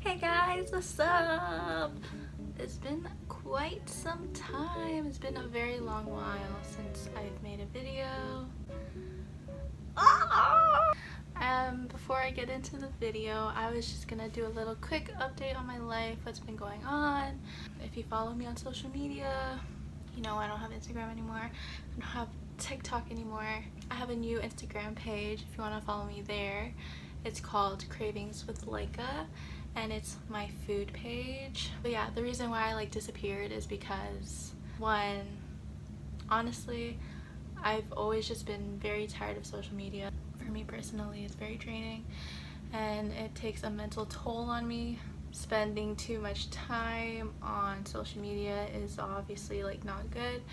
Hey guys, what's up? It's been quite some time. It's been a very long while since I've made a video. Before I get into the video, I was just gonna do a little quick update on my life, what's been going on. If you follow me on social media, you know I don't have Instagram anymore. I don't have TikTok anymore. I have a new Instagram page if you want to follow me there. It's called Cravings with Laika, and it's my food page. But yeah, the reason why I disappeared is because, one, honestly, I've always just been very tired of social media. For me personally, it's very draining and it takes a mental toll on me. Spending too much time on social media is obviously not good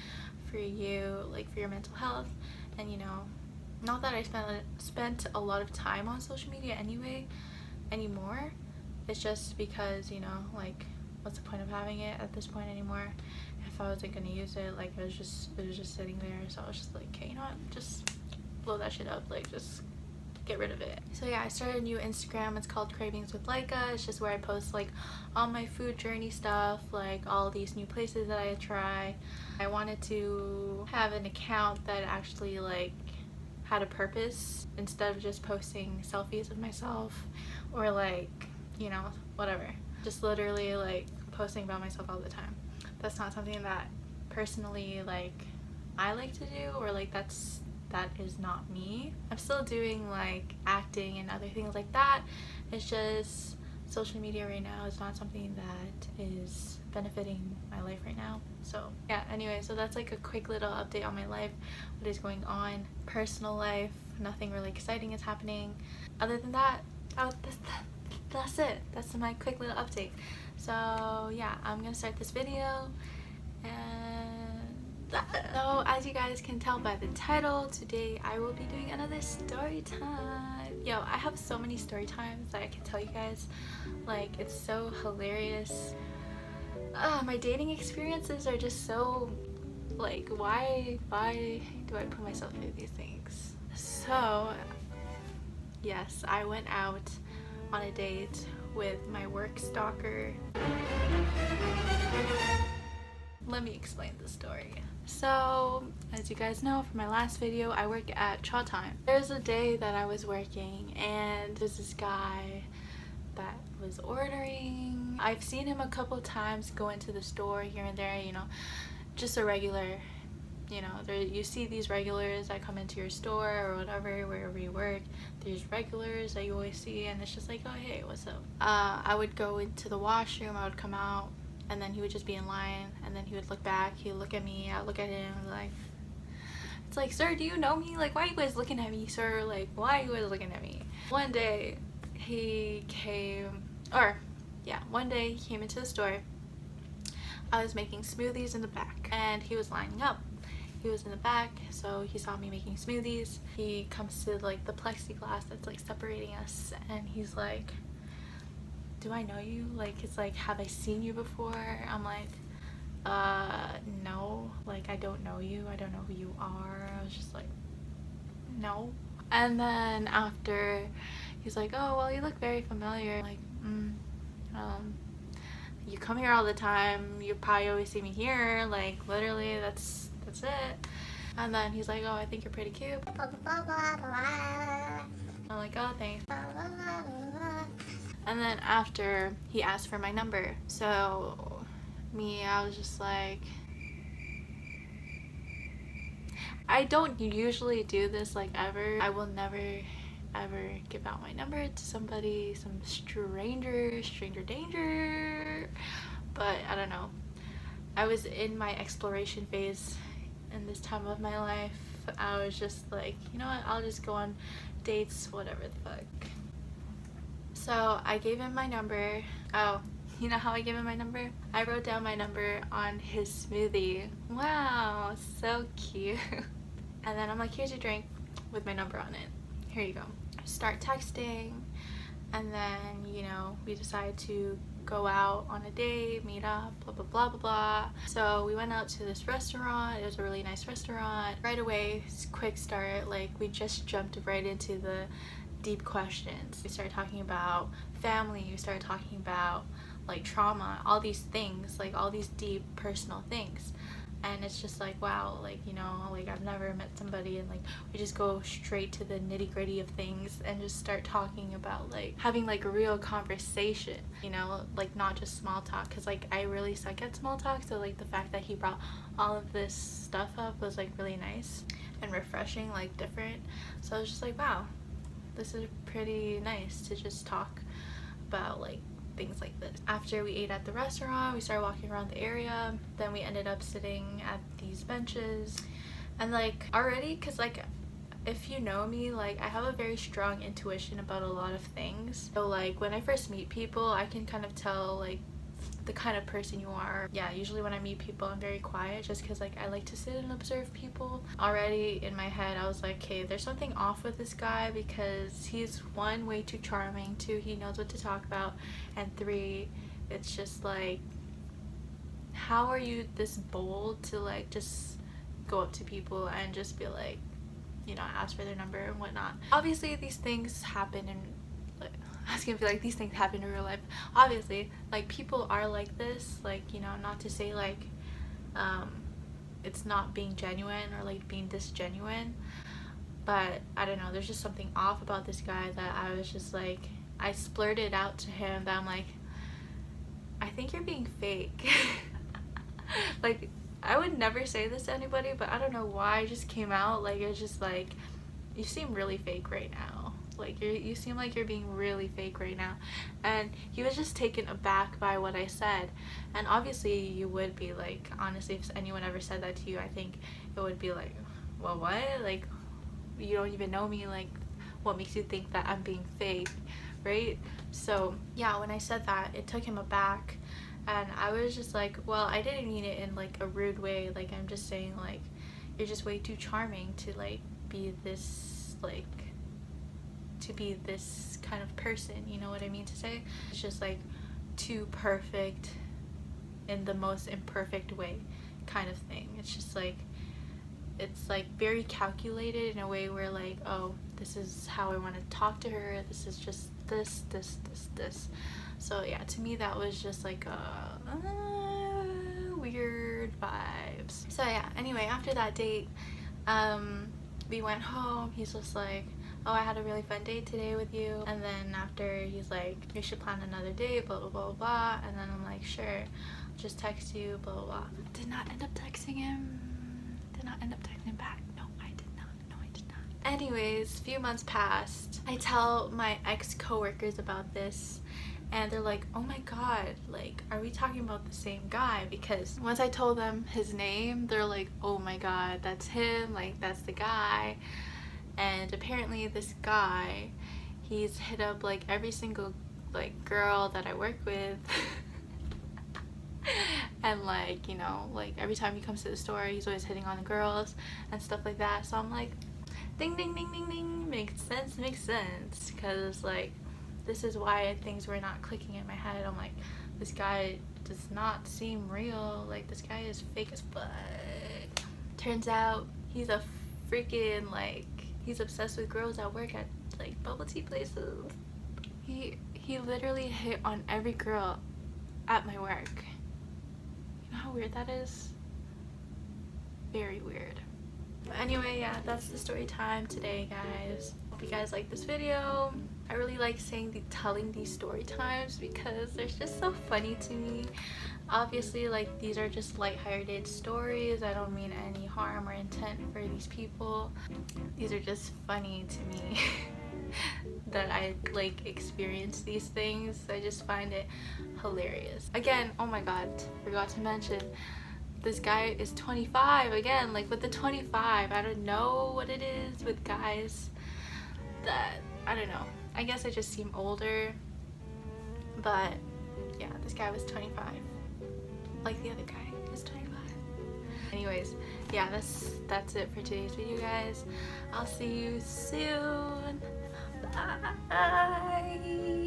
for you, for your mental health. And not that I spent a lot of time on social media anymore. It's just because what's the point of having it at this point anymore if I wasn't gonna use it? It was just sitting there. So I was just like, okay, you know what, just blow that shit up, just get rid of it. So yeah, I started a new Instagram. It's called Cravings with Laika. It's just where I post all my food journey stuff, all these new places that I try. I wanted to have an account that actually had a purpose instead of just posting selfies of myself or whatever, just literally posting about myself all the time. That's not something that personally I like to do, or that is not me. I'm still doing acting and other things like that. It's just social media right now is not something that is benefiting my life right now. So yeah, anyway, so that's a quick little update on my life, what is going on. Personal life, nothing really exciting is happening. Other than that, that's it. That's my quick little update. So yeah, I'm gonna start this video. So as you guys can tell by the title, today I will be doing another story time. Yo, I have so many story times that I can tell you guys. It's so hilarious. My dating experiences are just so why do I put myself through these things? So yes, I went out on a date with my work stalker. Let me explain the story. So, as you guys know from my last video, I work at Cha Time. There's a day that I was working and there's this guy that was ordering. I've seen him a couple times go into the store here and there, just a regular, you see these regulars that come into your store or whatever, wherever you work. There's regulars that you always see, and it's just oh hey, what's up? I would go into the washroom, I would come out, and then he would just be in line, and then he would look back, he would look at me, I'd look at him, it's sir, do you know me? Why are you guys looking at me, sir? Why are you guys looking at me? One day he came into the store. I was making smoothies in the back and he was lining up. He was in the back, so he saw me making smoothies. He comes to the plexiglass that's separating us, and he's like, do I know you? It's have I seen you before? I'm no, I don't know you. I don't know who you are. I was just no. And then after, he's like, oh, well, you look very familiar. You come here all the time. You probably always see me here. Literally, that's it. And then he's like, oh, I think you're pretty cute. I'm like, oh, thanks. And then after, he asked for my number. So I was just I don't usually do this ever. I will never ever give out my number to somebody, some stranger danger. But I don't know. I was in my exploration phase in this time of my life. I was just you know what, I'll just go on dates, whatever the fuck. So I gave him my number. Oh, you know how I gave him my number? I wrote down my number on his smoothie. Wow, so cute. And then I'm like, here's your drink with my number on it. Here you go. Start texting, and then we decide to go out on a date, meet up, blah blah blah blah blah. So we went out to this restaurant. It was a really nice restaurant. Right away, quick start, we just jumped right into the deep questions. We started talking about family, you start talking about like trauma, all these things, like all these deep personal things. And it's just like, wow, like, you know, like I've never met somebody and like we just go straight to the nitty-gritty of things and just start talking about like having like a real conversation, you know, like not just small talk, because like I really suck at small talk. So like the fact that he brought all of this stuff up was like really nice and refreshing, like different. So I was just like, wow, this is pretty nice to just talk about like things like this. After we ate at the restaurant, we started walking around the area. Then we ended up sitting at these benches. And like already, because like if you know me, like I have a very strong intuition about a lot of things. So like when I first meet people, I can kind of tell like the kind of person you are. Yeah, usually when I meet people I'm very quiet just because like I like to sit and observe people. Already in my head I was like, okay, there's something off with this guy, because he's one, way too charming, two, he knows what to talk about, and three, it's just like, how are you this bold to like just go up to people and just be like, you know, ask for their number and whatnot. Obviously these things happen in, I was gonna be like, these things happen in real life. Obviously, like people are like this, like, you know, not to say like it's not being genuine or like being disgenuine, but I don't know, there's just something off about this guy that I was just like, I splurted out to him that I'm like, I think you're being fake. Like I would never say this to anybody, but I don't know why it just came out. Like it's just like, you seem really fake right now. Like you seem like you're being really fake right now. And he was just taken aback by what I said. And obviously you would be like, honestly, if anyone ever said that to you, I think it would be like, well, what? Like you don't even know me, like what makes you think that I'm being fake, right? So yeah, when I said that, it took him aback. And I was just like, well, I didn't mean it in like a rude way. Like I'm just saying like, you're just way too charming to like be this, like to be this kind of person, you know what I mean to say? It's just like too perfect in the most imperfect way kind of thing. It's just like, it's like very calculated in a way where like, oh, this is how I want to talk to her, this is just this. So yeah, to me that was just like weird vibes. So yeah, anyway, after that date, we went home. He's just like, oh, I had a really fun date today with you. And then after, he's like, we should plan another date, blah blah blah blah. And then I'm like, sure, I'll just text you, blah blah blah. Did not end up texting him. Did not end up texting him back. No, I did not. No, I did not. Anyways, a few months passed. I tell my ex-coworkers about this, and they're like, oh my god, like, are we talking about the same guy? Because once I told them his name, they're like, oh my god, that's him, like that's the guy. And apparently this guy, he's hit up like every single like girl that I work with. And like, you know, like every time he comes to the store, he's always hitting on the girls and stuff like that. So I'm like, ding ding ding ding ding, makes sense, because like this is why things were not clicking in my head. I'm like, this guy does not seem real, like this guy is fake as fuck. Turns out he's a freaking, like, he's obsessed with girls that work at like bubble tea places. He literally hit on every girl at my work. You know how weird that is? Very weird. But anyway, yeah, that's the story time today, guys. Hope you guys like this video. I really like telling these story times because they're just so funny to me. Obviously, like, these are just lighthearted stories. I don't mean any harm or intent for these people. These are just funny to me. That I like experience these things. I just find it hilarious. Again, oh my god, forgot to mention, this guy is 25. Again, like with the 25, I don't know what it is with guys that, I don't know, I guess I just seem older, but yeah, this guy was 25, like the other guy was 25. Anyways, yeah, that's it for today's video, guys. I'll see you soon. Bye.